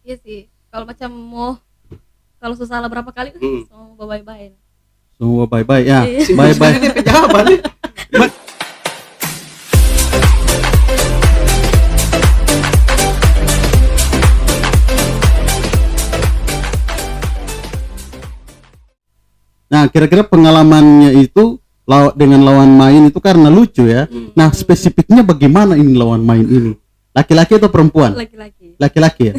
Iya sih, kalau macam kalau susah berapa kali semua bye-bye. Semua bye-bye ya. Iya. Bye-bye. Ini pejabat nih. Nah, kira-kira pengalamannya itu dengan lawan main itu karena lucu ya. Nah, spesifiknya bagaimana ini lawan main ini? Laki-laki atau perempuan? Laki-laki. Laki-laki ya.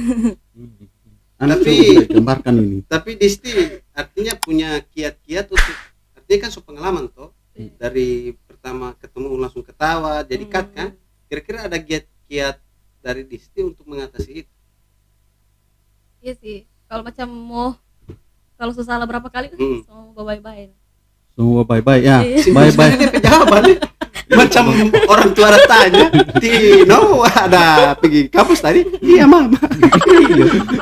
Anda Tapi- coba gambarkan ini. Tapi Disti artinya punya kiat-kiat untuk, artinya kan pengalaman toh. Dari pertama ketemu langsung ketawa jadi cut kan. Kira-kira ada kiat-kiat dari Disti untuk mengatasi itu? Iya sih, kalau macam kalau susah berapa kali semua bye-bye. Semua bye-bye ya. Iya. Bye-bye. Ini pejabat nih. Macam orang tua tanya, Tino ada pergi kampus tadi? Iya mama.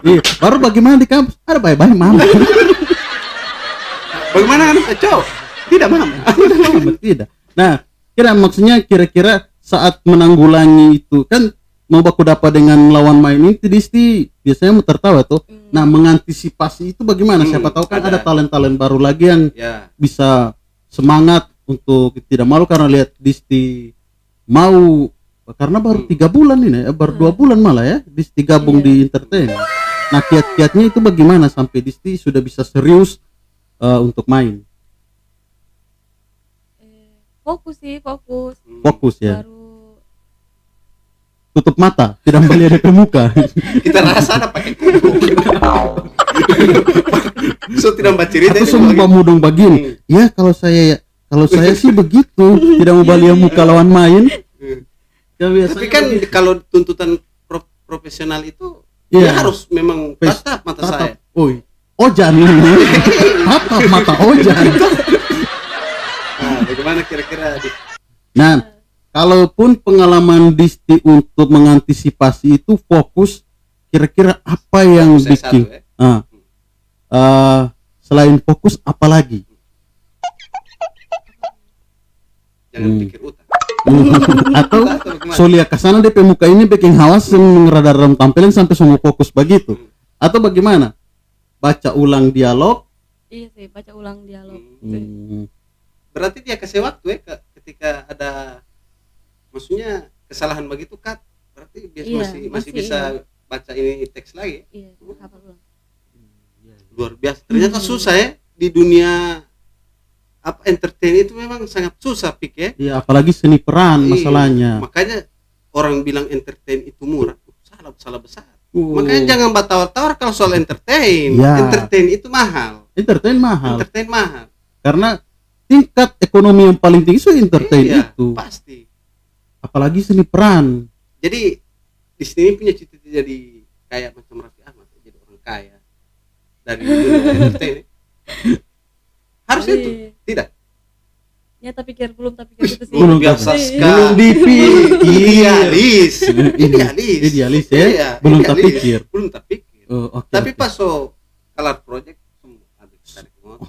Iya, baru bagaimana di kampus? Ada bye-bye mama. Bagaimana kan cowok? Tidak mama. Tidak. Nah, kira-kira saat menanggulangi itu kan mau baku dapat dengan lawan main ini Disti biasanya mau tertawa tuh. Nah, mengantisipasi itu bagaimana? Siapa tahu kan ada talent-talent baru lagi yang Ya. bisa semangat untuk tidak malu karena lihat Disti mau karena baru 3 bulan ini ya, baru 2 bulan malah ya Disti gabung di entertain. Nah, kiat-kiatnya itu bagaimana sampai Disti sudah bisa serius untuk main? Fokus sih, fokus. Fokus ya. Baru Tutup mata, tidak melihat ke muka. Kita rasa ada pakai kuku. So tidak baca cerita Atau ini sumpah mudung begini. Ya kalau saya sih begitu, tidak mau balik muka lawan main. Ya, biasanya Tapi kan begitu. kalau tuntutan profesional itu Iya. dia harus memang tatap mata saya. Oi, Ojan ini. Tatap mata Ojan. Nah, bagaimana kira-kira? Nah, kalaupun pengalaman Disti untuk mengantisipasi itu fokus, kira-kira apa yang Fokus bikin? S1, ya? Selain fokus, apa lagi? Jangan pikir utang. Atau Atau bagaimana? solia kesana DP muka ini bikin hawas ngerada dalam tampilan sampai semua fokus begitu. Atau bagaimana? Baca ulang dialog. iya sih, baca ulang dialog. Berarti dia kasih waktu ya ketika ada, maksudnya kesalahan begitu cut. Berarti dia Iya, masih masih bisa baca ini teks lagi. Iya, hafal ulang. Luar biasa. Ternyata susah ya di dunia apa entertain itu memang sangat susah Pik ya. Ya, apalagi seni peran Iya, masalahnya. makanya orang bilang entertain itu murah. Salah besar. Makanya jangan bertawar-tawar kalau soal entertain. Ya. Entertain itu mahal. Entertain mahal. Entertain mahal. Karena tingkat ekonomi yang paling tinggi itu entertain Iya, itu. pasti. Apalagi seni peran. Jadi di sini punya cita-cita jadi kayak macam Raffi Ahmad, jadi orang kaya dari dunia entertain. Harus Iya. itu, tidak? Ya, tapi belum itu sih. Belum biasa tapi- sekali. belum Idealis. Idealis ya. Iya, Belum idealis. terpikir. Belum terpikir. Oh, oke, Tapi oke. pas so color project habis tarik motor.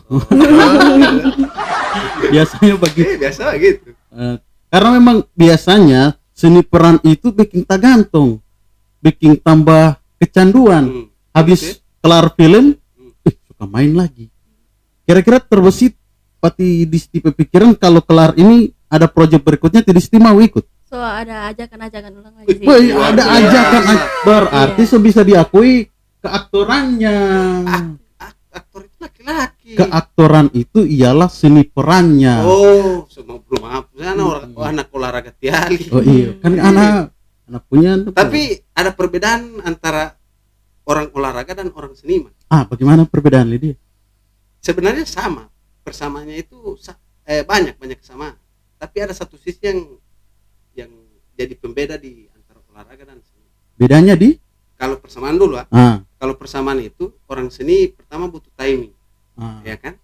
Biasanya begitu. Biasa gitu. Karena memang biasanya seni peran itu bikin gantung, bikin tambah kecanduan. Habis kelar film, suka main lagi. Kira-kira terbesit pati Disti pikiran kalau kelar ini ada proyek berikutnya Disti mau ikut. So, ada ajakan ulang lagi sih. Woi, ada Luar ajakan biasa. berarti so bisa diakui keaktorannya. Aktor itu laki-laki. Keaktoran itu ialah seni perannya. Oh, semua belum maaf. Saya anak olahraga tiali. Oh iya, kan anak punya. Tapi ada perbedaan antara orang olahraga dan orang seniman. Bagaimana perbedaan dia? Sebenarnya sama. Persamaannya itu banyak kesamaan. Tapi ada satu sisi yang jadi pembeda di antara olahraga dan seni. Bedanya di? Kalau persamaan dulu, Ah, kalau persamaan itu orang seni pertama butuh timing, ya kan?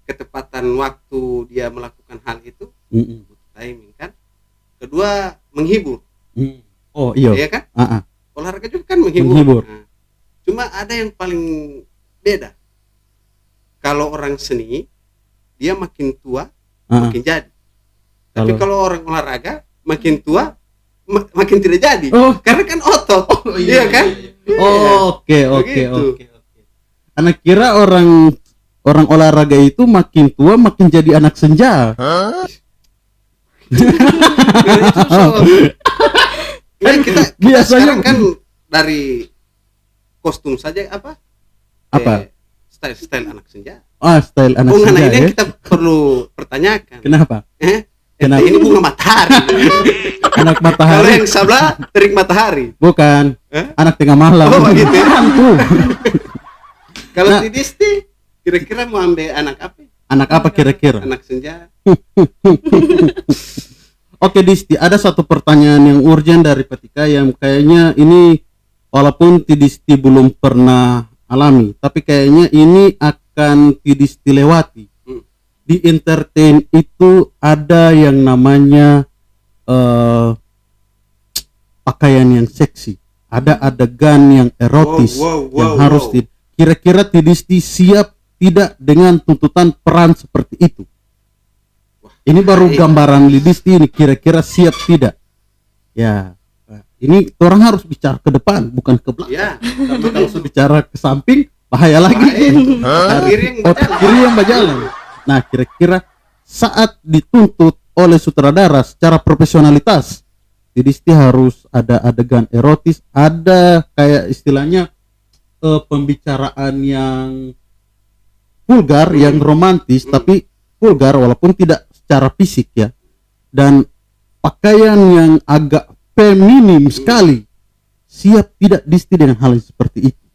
Ketepatan waktu dia melakukan hal itu butuh timing kan. Kedua menghibur, Oh iya. ya kan? Olahraga juga kan Menghibur. menghibur. Nah, cuma ada yang paling beda. Kalau orang seni dia makin tua makin jadi. Tapi kalau orang olahraga makin tua makin tidak jadi. Oh. Karena kan otot. Oh, iya kan? Oke. Begitu. Karena kira orang olahraga itu makin tua makin jadi anak senja. Ya, kita Biasanya sekarang kan dari kostum saja apa? Style anak senja. Style anak Bunga senja ini ya. kita perlu pertanyakan. Kenapa? Kenapa? Ini bunga matahari. Anak Kalau matahari. yang sebelah terik matahari. Bukan. Eh? Anak tengah malam. Oh, gitu ya? Hantu. Kalau Nah. di Disney kira-kira mau ambil anak apa? Anak apa kira-kira? Anak senja. Oke Disti, ada satu pertanyaan yang urgent dari Petika yang kayaknya ini walaupun Disti belum pernah alami, tapi kayaknya ini akan Disti lewati. Di entertain itu ada yang namanya pakaian yang seksi, ada adegan yang erotis yang harus kira-kira Disti siap tidak dengan tuntutan peran seperti itu? Ini baru gambaran Disti ini kira-kira siap tidak? Ya, ini orang harus bicara ke depan bukan ke belakang. Ya, Tapi kalau bicara ke samping bahaya lagi. Kiri yang berjalan. Nah, kira-kira saat dituntut oleh sutradara secara profesionalitas, Disti harus ada adegan erotis, ada kayak istilahnya pembicaraan yang vulgar, yang romantis, tapi vulgar walaupun tidak secara fisik ya, dan pakaian yang agak feminim sekali. Siap tidak Disti dengan hal seperti itu?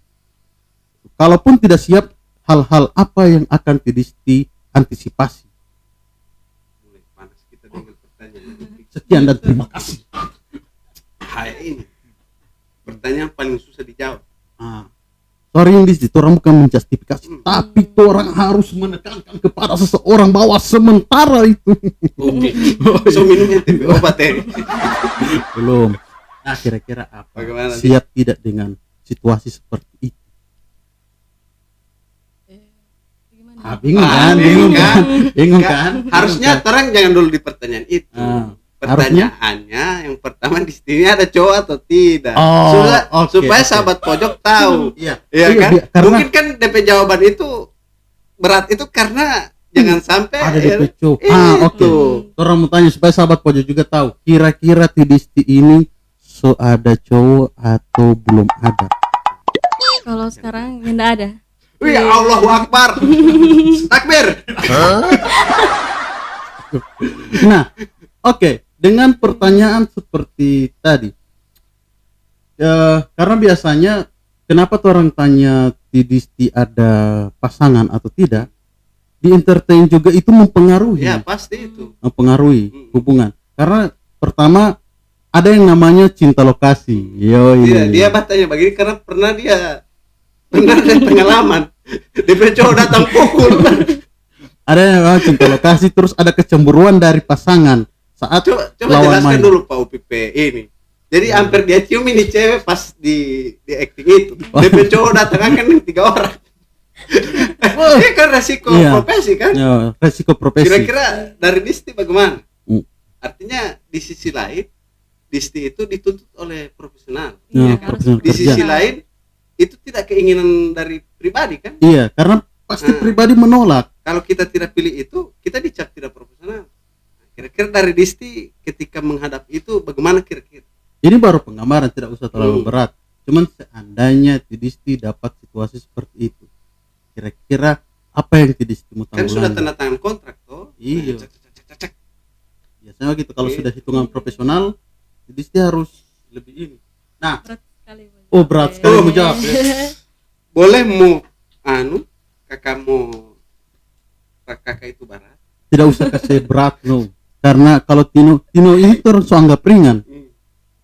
Kalaupun tidak siap, hal-hal apa yang akan Disti antisipasi? mulai panas kita dengan pertanyaan. Sekian dan terima kasih. Ini pertanyaan paling susah dijawab. Sorry Disti, orang bukan menjustifikasi, tapi orang harus menekankan kepada seseorang bahwa sementara itu. So minumnya TV obat ya. Belum. Nah, kira-kira apa? Bagaimana, Siap tidak dengan situasi seperti itu? Gimana? Bingung kan? Harusnya orang jangan dulu di pertanyaan itu. Pertanyaannya yang pertama di sini ada cowok atau tidak. Supaya sahabat pojok tahu. Iya. Kan? Karena Mungkin kan DP jawaban itu berat itu karena jangan sampai ada DP cowok. Oke. Orang mau tanya supaya sahabat pojok juga tahu. Kira-kira Disti ini ada cowok atau belum ada? Kalau sekarang tidak ada. Wih, Allahu Akbar. Takbir. Nah, oke. Dengan pertanyaan seperti tadi, karena biasanya kenapa tuh orang tanya Disti ada pasangan atau tidak, di entertain juga itu mempengaruhi. Ya pasti itu. Mempengaruhi hubungan. Karena pertama ada yang namanya cinta lokasi. Dia bertanya begini karena pernah ada pengalaman. Dia cowok datang pukul. Ada yang namanya cinta lokasi, terus ada kecemburuan dari pasangan. Saat coba lawan jelaskan main. dulu Pak UPP ini. Jadi hampir dia cium ini cewek pas di acting itu. DP cowok datang kan 3 orang. Ini kan resiko profesi kan? Ya, resiko profesi. Kira-kira dari Disti bagaimana? Artinya di sisi lain Disti itu dituntut oleh profesional. Ya, kan? profesional Di sisi kerja. lain itu tidak keinginan dari pribadi kan? Iya, karena pasti pribadi menolak. Kalau kita tidak pilih itu, kita dicap tidak profesional. Kira-kira dari Disti ketika menghadap itu bagaimana kira-kira? Ini baru penggambaran, tidak usah terlalu berat. Cuman seandainya Disti dapat situasi seperti itu, kira-kira apa yang Disti mau Kan tanggulangi? sudah tanda tangan kontrak toh. Iya. Cek. Biasanya gitu kalau sudah hitungan profesional, Disti harus lebih ini. Nah, Berat sekali. berat sekali menjawab. Boleh mau kakak itu barat. Tidak usah kasih berat no. Karena kalau Tino ini orang so anggap ringan.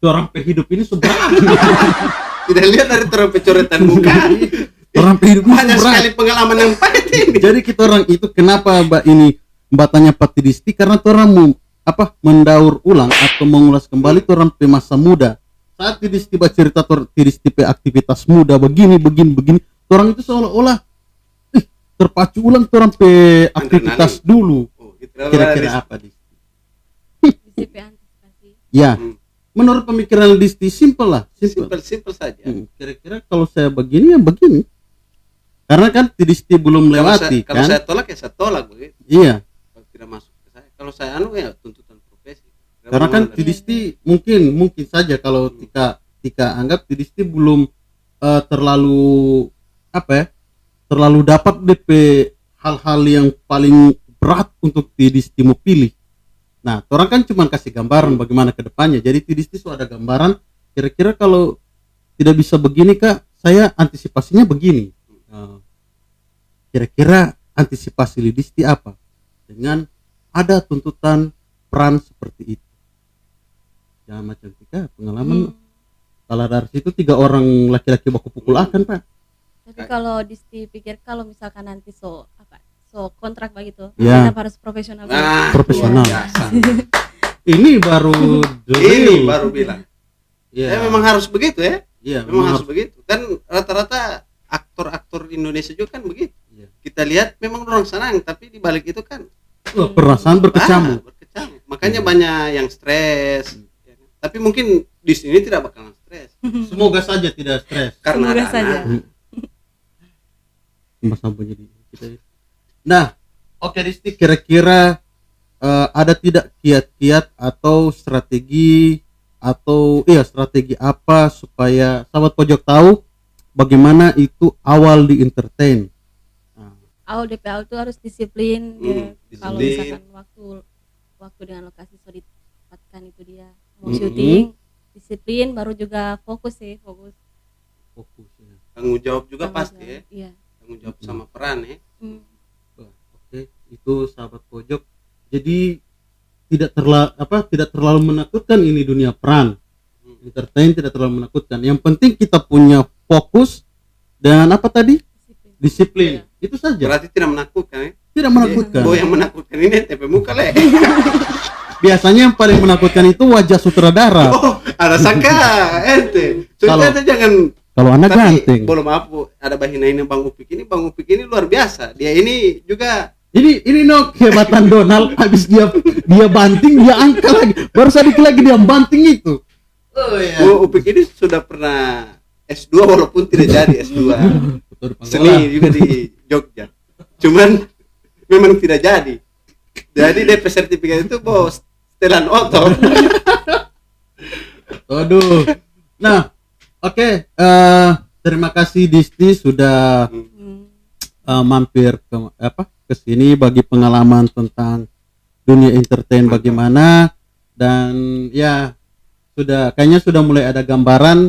Orang pehidup ini seberat. Tidak lihat dari terang pecoretan muka. Orang pehidup ini Banyak seberat. sekali pengalaman yang pahit ini. Jadi kita orang itu kenapa Mbak tanya Pak Disti, karena orang mau mendaur ulang atau mengulas kembali orang pe masa muda. Saat Disti cerita Disti pe aktivitas muda begini, orang itu seolah-olah terpacu ulang orang pe aktivitas dulu. Kira-kira apa Disti? DP antisipasi. Ya, menurut pemikiran Disti simple lah, Simple saja. Kira-kira kalau saya begini ya begini. Karena kan Disti belum melewati Kalau kan. saya tolak ya saya tolak begitu. Iya. Kalau tidak masuk ke saya. Kalau saya anu ya tuntutan profesi. Karena kan Disti mungkin saja kalau Tika anggap Disti belum terlalu apa ya? Terlalu dapat DP hal-hal yang paling berat untuk Disti mau pilih. Nah, orang kan cuma kasih gambaran bagaimana ke depannya. Jadi Disti sudah ada gambaran kira-kira kalau tidak bisa begini Kak, saya antisipasinya begini. Kira-kira antisipasi Disti apa? Dengan ada tuntutan peran seperti itu. Ya macam Tika pengalaman kalau dari situ 3 orang laki-laki baku pukul akan Pak. Tapi kalau Disti pikir kalau misalkan nanti so kontrak begitu, Ya. kita harus profesional. Profesional. Iya. Ini baru Ini baru bilang. Iya. Ya memang harus begitu ya. Iya, Memang harus begitu. Kan rata-rata aktor-aktor Indonesia juga kan begitu. Iya. Kita lihat memang orang senang, tapi di balik itu kan Perasaan berkecamuk. berkecamuk. Makanya banyak yang stres. Ya kan? Tapi mungkin di sini tidak bakalan stres Semoga saja tidak stres. karena Semoga ada saja. anak. Masa jadi kita. Nah, oke Disti, kira-kira ada tidak kiat-kiat atau strategi strategi apa supaya sahabat pojok tahu bagaimana itu awal di entertain? Awal DPA itu harus disiplin. Ya. Kalau Disiplin. misalkan waktu dengan lokasi sudah ditempatkan itu dia mau syuting, disiplin baru juga fokus. Fokus ya. Tanggung jawab juga Tanggung pasti jawab, ya. Iya. Tanggung jawab sama peran ya. Oke, itu sahabat pojok. Jadi tidak terlalu menakutkan ini dunia peran. Entertain tidak terlalu menakutkan. Yang penting kita punya fokus dan apa tadi? Disiplin. Itu saja. Berarti tidak menakutkan ya. Tidak menakutkan. Oh, yang menakutkan ini TP muka le. Biasanya yang paling menakutkan itu wajah sutradara. Oh, ada sangka ente. Kalau- Soalnya jangan. Kalau Anda Tapi ganteng. belum apa ada bahina ini Bang Upik ini luar biasa. Dia ini juga Ini no kehebatan Donald, habis dia banting dia angkat lagi. Baru sedikit lagi dia banting itu. Oh iya. Upik ini sudah pernah S2 walaupun tidak jadi S2. Seni juga di Jogja. Cuman memang tidak jadi. Jadi DP sertifikat itu bos setelan otot. Aduh. Nah, oke. Terima kasih Disti sudah mampir ke sini bagi pengalaman tentang dunia entertain bagaimana, dan ya kayaknya sudah mulai ada gambaran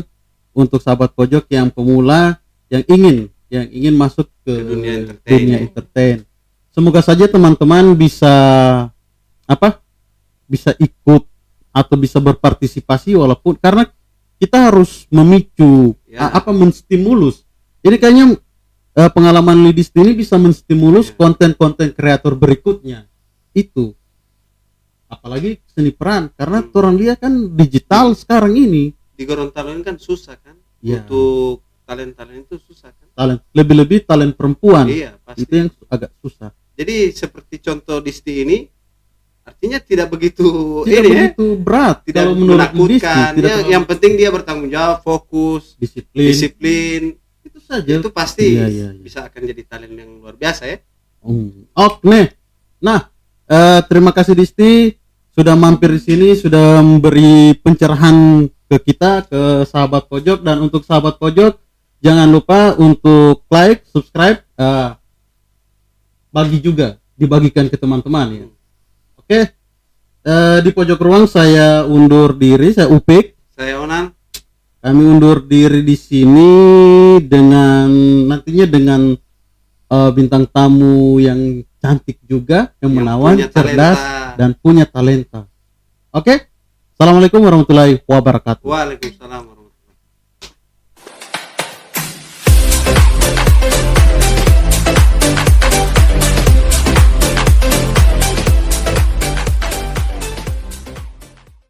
untuk sahabat pojok yang pemula yang ingin masuk ke dunia entertain. Semoga saja teman-teman bisa ikut atau bisa berpartisipasi, walaupun karena kita harus memicu menstimulus. Jadi kayaknya pengalaman Disti ini bisa menstimulus konten-konten kreator berikutnya itu, apalagi seni peran karena orang lihat kan digital sekarang ini Di Gorontalo ini kan susah kan ya. Untuk talent itu susah kan, lebih talent perempuan. Iya pasti. Itu yang agak susah. Jadi seperti contoh Disti ini artinya tidak begitu berat tidak kalau menurut menakutkan Disti, yang penting dia bertanggung jawab, fokus, disiplin. Itu saja. Itu pasti Iya. bisa akan jadi talent yang luar biasa ya. Oke. Nah, terima kasih Disti sudah mampir di sini, sudah memberi pencerahan ke kita, ke sahabat pojok. Dan untuk sahabat pojok, jangan lupa untuk like, subscribe, dibagikan ke teman-teman ya. Oke. Di pojok ruang saya undur diri, saya Upik. Saya Onan. Kami undur diri di sini nantinya dengan bintang tamu yang cantik juga, yang menawan, cerdas, dan punya talenta. Oke? Assalamualaikum warahmatullahi wabarakatuh. Waalaikumsalam.